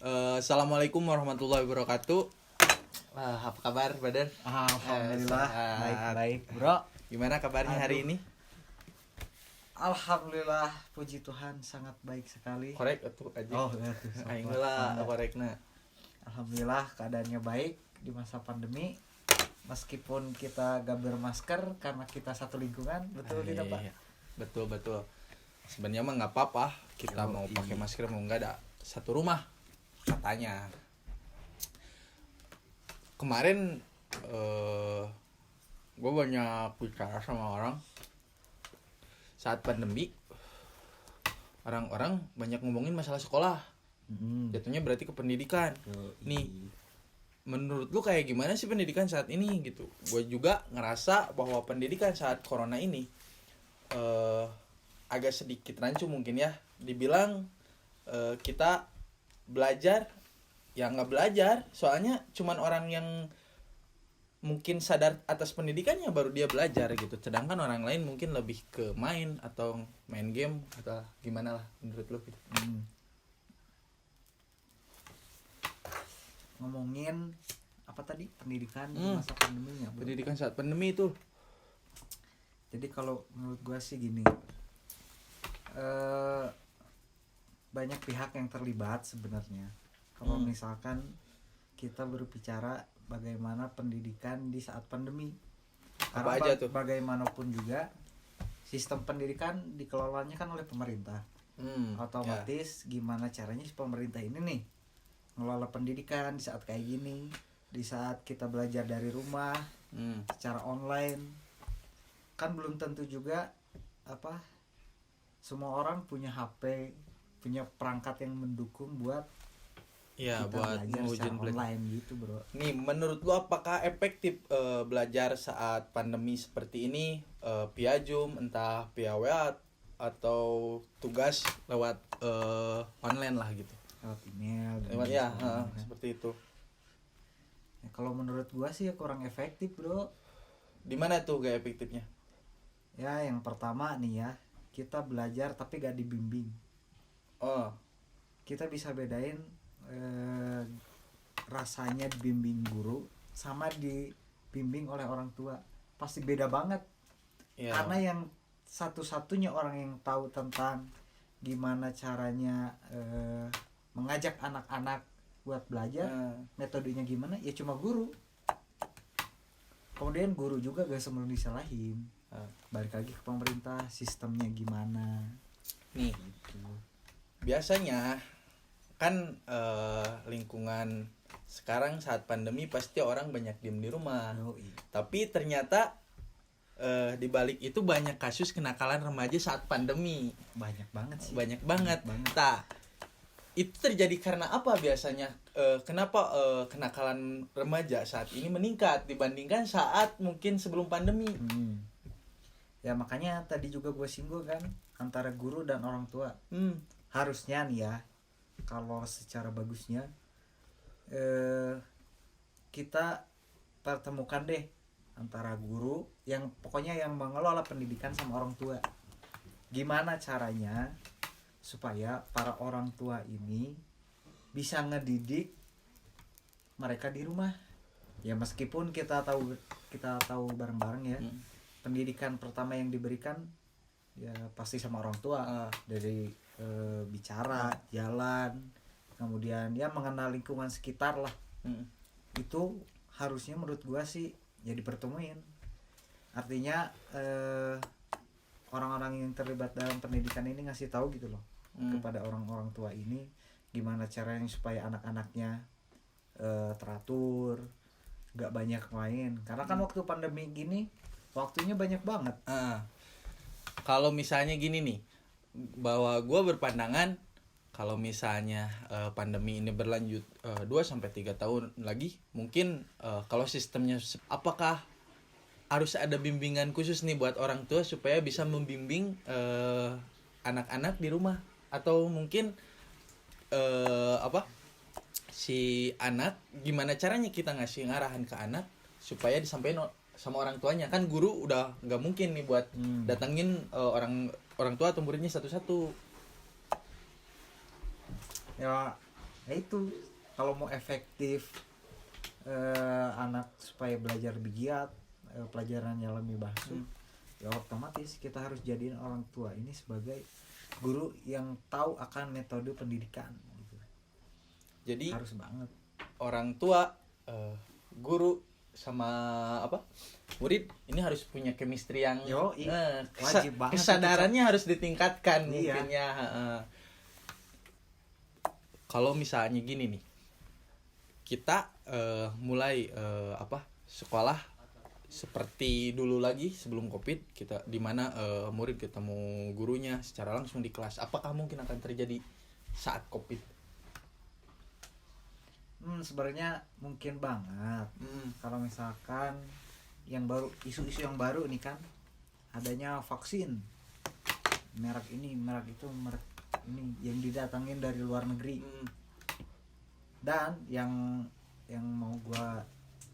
Assalamualaikum warahmatullahi wabarakatuh. Apa kabar, Badar? Alhamdulillah, baik bro. Gimana kabarnya hari ini? Alhamdulillah, puji Tuhan sangat baik sekali. Korek atuh aja. Aing heula korekna. Alhamdulillah keadaannya baik di masa pandemi. Meskipun kita gak bermasker karena kita satu lingkungan, betul tidak Pak? Betul. Sebenarnya mah nggak apa-apa. Kita mau pakai masker mau nggak ada satu rumah katanya. Kemarin gue banyak bicara sama orang saat pandemi. Orang-orang banyak ngomongin masalah sekolah. Jatuhnya berarti ke pendidikan. Nih, menurut lu kayak gimana sih pendidikan saat ini gitu? Gue juga ngerasa bahwa pendidikan saat corona ini agak sedikit rancu mungkin ya. Dibilang kita belajar, ya nggak belajar. Soalnya cuman orang yang mungkin sadar atas pendidikannya baru dia belajar gitu. Sedangkan orang lain mungkin lebih ke main atau main game atau gimana lah menurut lu gitu. Ngomongin apa tadi? Pendidikan di masa pandeminya. Pendidikan saat pandemi itu. Jadi kalau menurut gua sih gini. Banyak pihak yang terlibat sebenarnya. Kalau misalkan kita berbicara bagaimana pendidikan di saat pandemi. Apa aja tuh? Bagaimanapun juga sistem pendidikan dikelolanya kan oleh pemerintah. Otomatis gimana caranya si pemerintah ini nih ngelola pendidikan di saat kayak gini, di saat kita belajar dari rumah secara online. Kan belum tentu juga semua orang punya HP, punya perangkat yang mendukung buat ya, kita buat belajar secara belajar online gitu bro. Nih, menurut lu apakah efektif belajar saat pandemi seperti ini via Zoom, entah via WA atau tugas lewat online lah gitu? Lewat email. Lewat ya, seperti itu. Ya, kalau menurut gua sih ya kurang efektif bro. Di mana tuh gak efektifnya? Ya yang pertama nih ya, kita belajar tapi gak dibimbing. Kita bisa bedain rasanya dibimbing guru sama dibimbing oleh orang tua, pasti beda banget ya. Karena yang satu-satunya orang yang tahu tentang gimana caranya mengajak anak-anak buat belajar, metodenya gimana ya cuma guru. Kemudian guru juga gak semua disalahin, balik lagi ke pemerintah, sistemnya gimana nih gitu. Biasanya kan lingkungan sekarang saat pandemi pasti orang banyak diem di rumah. Tapi ternyata di balik itu banyak kasus kenakalan remaja saat pandemi. Banyak banget sih. Banyak banget. Nah, itu terjadi karena apa biasanya? Kenapa kenakalan remaja saat ini meningkat dibandingkan saat mungkin sebelum pandemi? Ya makanya tadi juga gue singgung kan, antara guru dan orang tua. Harusnya nih ya, kalau secara bagusnya kita pertemukan deh antara guru yang pokoknya yang mengelola pendidikan sama orang tua. Gimana caranya supaya para orang tua ini bisa ngedidik mereka di rumah. Ya meskipun kita tahu bareng-bareng ya, pendidikan pertama yang diberikan ya pasti sama orang tua, dari bicara, jalan, kemudian ya mengenal lingkungan sekitar lah. Itu harusnya menurut gua sih ya dipertemuin. Artinya orang-orang yang terlibat dalam pendidikan ini ngasih tahu gitu loh kepada orang-orang tua ini gimana caranya supaya anak-anaknya teratur, gak banyak main. Karena kan waktu pandemi gini waktunya banyak banget. Kalau misalnya gini nih, bahwa gue berpandangan kalau misalnya pandemi ini berlanjut 2-3 tahun lagi, mungkin kalau sistemnya apakah harus ada bimbingan khusus nih buat orang tua supaya bisa membimbing anak-anak di rumah, atau mungkin si anak gimana caranya kita ngasih ngarahan ke anak supaya disampaikan sama orang tuanya. Kan guru udah nggak mungkin nih buat datengin orang tua atau muridnya satu-satu. Ya Ya itu, kalau mau efektif anak supaya belajar lebih giat, pelajarannya lebih masuk, ya otomatis kita harus jadiin orang tua ini sebagai guru yang tahu akan metode pendidikan gitu. Jadi Harus banget. orang tua, guru sama apa murid ini harus punya chemistry yang Yoi, wajib banget kesadarannya harus ditingkatkan. Iya. Mungkin ya. Kalau misalnya gini nih, kita mulai sekolah seperti dulu lagi sebelum COVID, kita dimana murid ketemu gurunya secara langsung di kelas, apakah mungkin akan terjadi saat COVID? Sebenarnya mungkin banget. Kalau misalkan yang baru, isu-isu yang baru nih kan, adanya vaksin merek ini, merek itu, merek ini yang didatangin dari luar negeri. Dan yang mau gua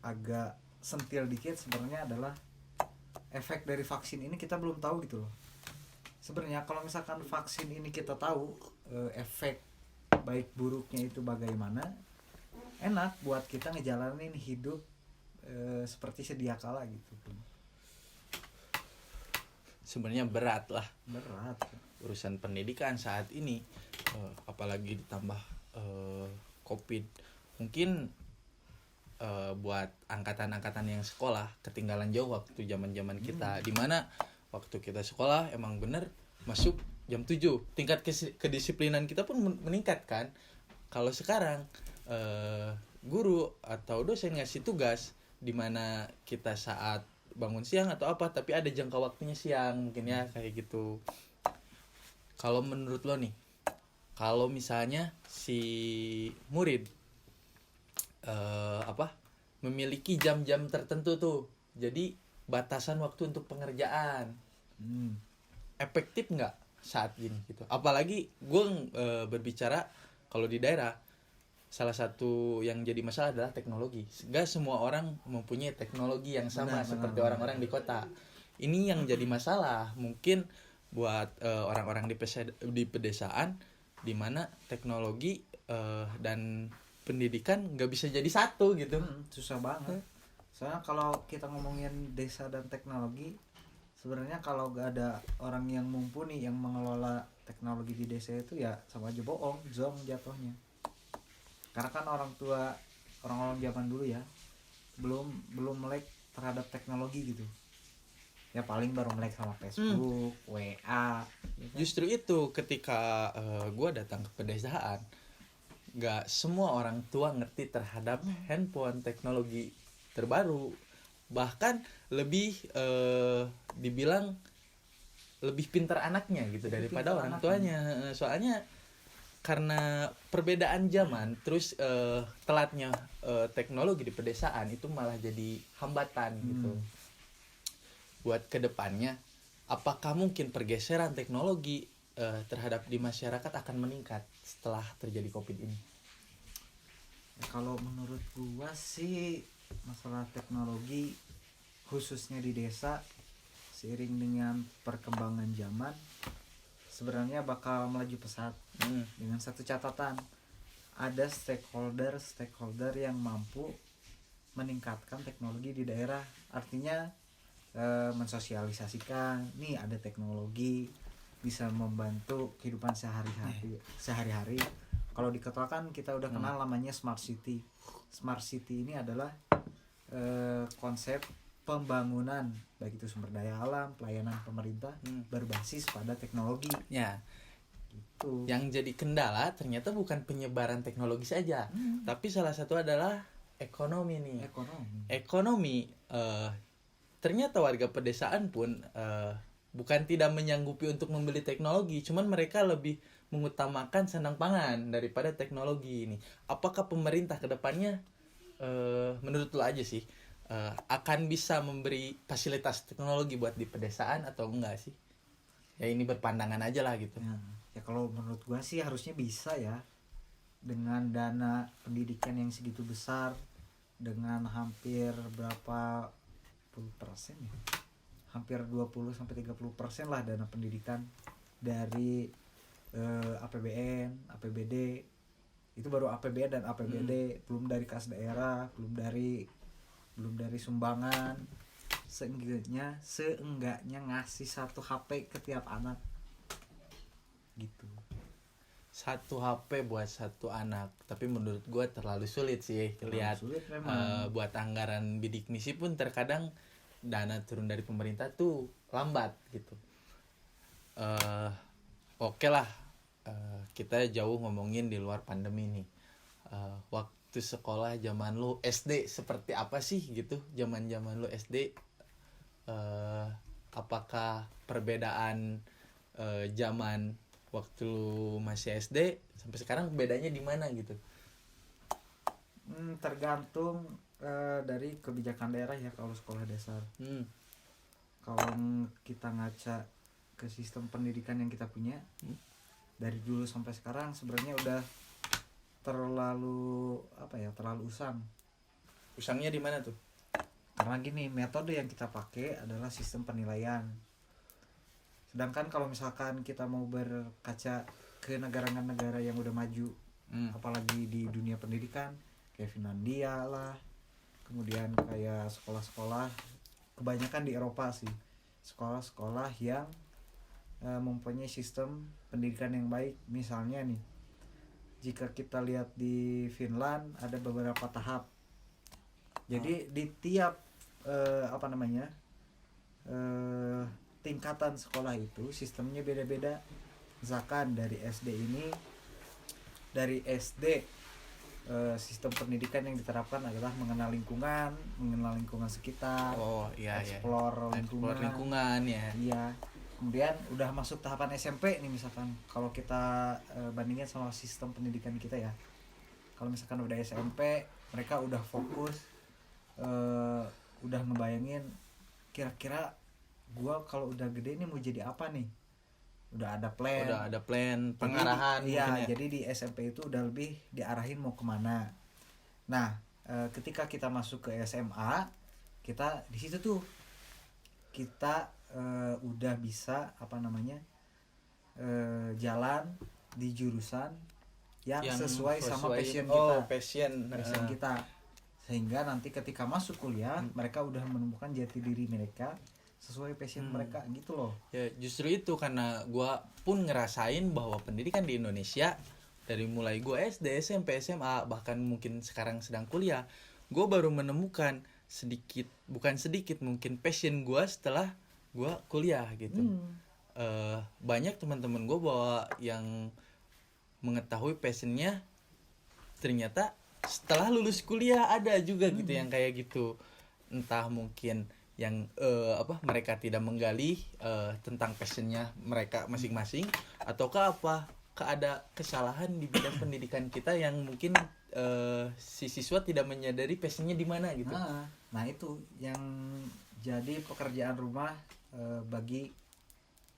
agak sentil dikit sebenarnya adalah efek dari vaksin ini kita belum tahu gitu loh. Sebenarnya kalau misalkan vaksin ini kita tahu efek baik buruknya itu bagaimana, enak buat kita ngejalanin hidup seperti sedia kala gitu. Sebenarnya berat lah Berat. urusan pendidikan saat ini, apalagi ditambah COVID. Mungkin buat angkatan-angkatan yang sekolah ketinggalan jauh waktu zaman-zaman kita, dimana waktu kita sekolah emang bener masuk jam 7, tingkat kedisiplinan kita pun meningkat kan. Kalau sekarang guru atau dosen ngasih tugas dimana kita saat bangun siang atau apa, tapi ada jangka waktunya siang mungkin ya, kayak gitu. Kalau menurut lo nih, kalau misalnya si murid memiliki jam-jam tertentu tuh, jadi batasan waktu untuk pengerjaan, efektif nggak saat ini gitu? Apalagi gue berbicara kalau di daerah, salah satu yang jadi masalah adalah teknologi. Gak semua orang mempunyai teknologi yang sama seperti orang-orang di kota. Ini yang jadi masalah mungkin buat orang-orang di pedesaan, di mana teknologi dan pendidikan nggak bisa jadi satu gitu. Susah banget. Soalnya kalau kita ngomongin desa dan teknologi, sebenarnya kalau gak ada orang yang mumpuni yang mengelola teknologi di desa itu, ya sama aja bohong, zong jatuhnya. Karena kan orang-orang zaman dulu ya belum melek terhadap teknologi gitu. Ya paling baru melek sama Facebook, WA. Justru itu ketika gue datang ke pedesaan, gak semua orang tua ngerti terhadap handphone, teknologi terbaru. Bahkan lebih dibilang lebih pintar anaknya gitu daripada orang tuanya. Soalnya karena perbedaan zaman, terus telatnya teknologi di pedesaan itu malah jadi hambatan gitu. Buat kedepannya, apakah mungkin pergeseran teknologi terhadap di masyarakat akan meningkat setelah terjadi COVID ini? Kalau menurut gua sih, masalah teknologi khususnya di desa seiring dengan perkembangan zaman sebenarnya bakal melaju pesat. Dengan satu catatan, ada stakeholder yang mampu meningkatkan teknologi di daerah. Artinya mensosialisasikan nih ada teknologi bisa membantu kehidupan sehari-hari. Kalau di kota kan kita udah kenal namanya smart city. Smart city ini adalah konsep pembangunan baik itu sumber daya alam, pelayanan pemerintah berbasis pada teknologi. Ya. Gitu. Yang jadi kendala ternyata bukan penyebaran teknologi saja, tapi salah satu adalah ekonomi nih. Ekonomi. Ternyata warga pedesaan pun bukan tidak menyanggupi untuk membeli teknologi, cuman mereka lebih mengutamakan sandang pangan daripada teknologi ini. Apakah pemerintah kedepannya menurut lo aja sih akan bisa memberi fasilitas teknologi buat di pedesaan atau enggak sih? Ya ini berpandangan aja lah gitu. Ya kalau menurut gua sih harusnya bisa ya. Dengan dana pendidikan yang segitu besar, dengan hampir berapa puluh persen ya, hampir 20-30% lah dana pendidikan dari APBN, APBD Itu baru APBN dan APBD, belum dari kas daerah, belum dari sumbangan. Seenggaknya ngasih 1 HP ke tiap anak gitu. 1 HP buat 1 anak, tapi menurut gue terlalu sulit sih. Lihat Sulit memang. buat anggaran bidik misi pun terkadang dana turun dari pemerintah tuh lambat gitu. Oke lah, kita jauh ngomongin di luar pandemi nih. Waktu sekolah zaman lu SD seperti apa sih gitu? Zaman lu SD, apakah perbedaan zaman waktu lu masih SD sampai sekarang bedanya di mana gitu? Tergantung dari kebijakan daerah ya kalau sekolah dasar. Hmm. Kalau kita ngaca ke sistem pendidikan yang kita punya dari dulu sampai sekarang sebenarnya udah terlalu usang. Usangnya di mana tuh? Karena gini, metode yang kita pakai adalah sistem penilaian. Sedangkan kalau misalkan kita mau berkaca ke negara-negara yang udah maju, apalagi di dunia pendidikan, kayak Finlandia lah, kemudian kayak sekolah-sekolah, kebanyakan di Eropa sih, sekolah-sekolah yang mempunyai sistem pendidikan yang baik. Misalnya nih, jika kita lihat di Finland ada beberapa tahap. Jadi di tiap tingkatan sekolah itu sistemnya beda-beda. Misalkan dari SD sistem pendidikan yang diterapkan adalah mengenal lingkungan sekitar, explore lingkungan ya. Iya. Kemudian udah masuk tahapan SMP nih, misalkan kalau kita bandingin sama sistem pendidikan kita ya. Kalau misalkan udah SMP, mereka udah fokus, udah ngebayangin kira-kira gua kalau udah gede nih mau jadi apa nih. Udah ada plan pengarahan. Iya, jadi di SMP itu udah lebih diarahin mau kemana. Nah, ketika kita masuk ke SMA, kita di situ tuh kita udah bisa jalan di jurusan yang sesuai sama passion kita. Passion Kita. Sehingga nanti ketika masuk kuliah, mereka udah menemukan jati diri mereka sesuai passion mereka gitu loh. Ya justru itu, karena gue pun ngerasain bahwa pendidikan di Indonesia dari mulai gue SD, SMP, SMA, bahkan mungkin sekarang sedang kuliah, gue baru menemukan bukan sedikit mungkin passion gue setelah gue kuliah gitu. Banyak teman-teman gue bahwa yang mengetahui passionnya ternyata setelah lulus kuliah ada juga gitu yang kayak gitu. Entah mungkin yang mereka tidak menggali tentang passionnya mereka masing-masing, ataukah ada kesalahan di bidang pendidikan kita yang mungkin si siswa tidak menyadari passionnya di mana gitu. Nah itu yang jadi pekerjaan rumah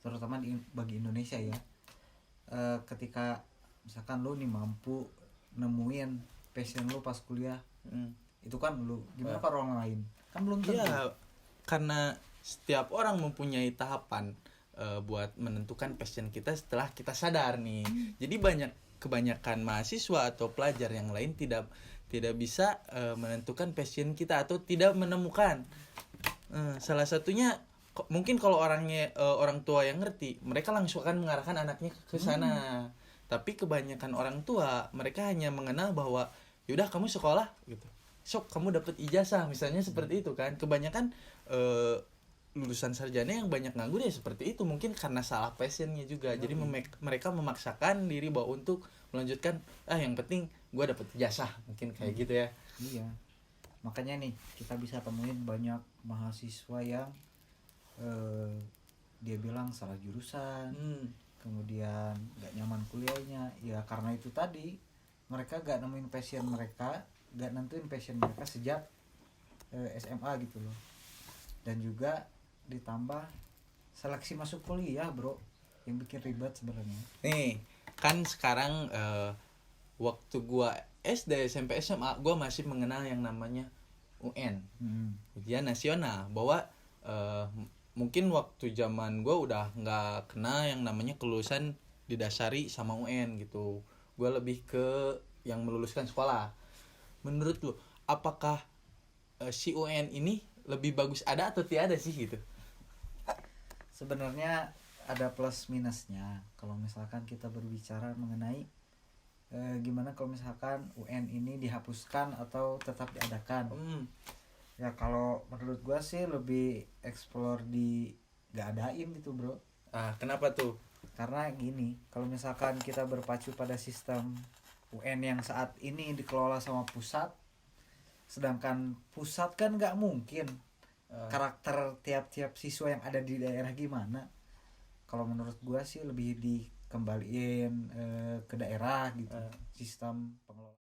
terutama bagi Indonesia ya. Ketika misalkan lu nih mampu nemuin passion lu pas kuliah, itu kan lu, gimana kalau orang lain kan belum tentu. Ya, karena setiap orang mempunyai tahapan buat menentukan passion kita setelah kita sadar nih. Jadi kebanyakan mahasiswa atau pelajar yang lain tidak bisa menentukan passion kita atau tidak menemukan. Salah satunya mungkin kalau orang tua yang ngerti, mereka langsung akan mengarahkan anaknya ke sana. Tapi kebanyakan orang tua mereka hanya mengenal bahwa yaudah kamu sekolah gitu, sok kamu dapat ijazah misalnya seperti itu kan. Kebanyakan lulusan sarjana yang banyak nganggur ya seperti itu, mungkin karena salah passionnya juga. Jadi mereka memaksakan diri bahwa untuk melanjutkan yang penting gue dapat ijazah, mungkin kayak gitu ya. Iya, makanya nih kita bisa temuin banyak mahasiswa yang dia bilang salah jurusan, kemudian gak nyaman kuliahnya ya karena itu tadi, mereka gak nentuin passion mereka sejak SMA gitu loh. Dan juga ditambah seleksi masuk kuliah bro yang bikin ribet sebenarnya. Nih kan sekarang waktu gua SD, SMP, SMA gua masih mengenal yang namanya UN, ujian nasional, bahwa mungkin waktu zaman gue udah nggak kena yang namanya kelulusan didasari sama UN gitu. Gue lebih ke yang meluluskan sekolah. Menurut lu apakah si UN ini lebih bagus ada atau tiada sih gitu? Sebenarnya ada plus minusnya kalau misalkan kita berbicara mengenai gimana kalau misalkan UN ini dihapuskan atau tetap diadakan. Ya kalau menurut gua sih lebih explore di gak adain gitu bro. Kenapa tuh? Karena gini, kalau misalkan kita berpacu pada sistem UN yang saat ini dikelola sama pusat, sedangkan pusat kan nggak mungkin karakter tiap-tiap siswa yang ada di daerah gimana. Kalau menurut gua sih lebih dikembaliin ke daerah gitu, sistem pengelolaan.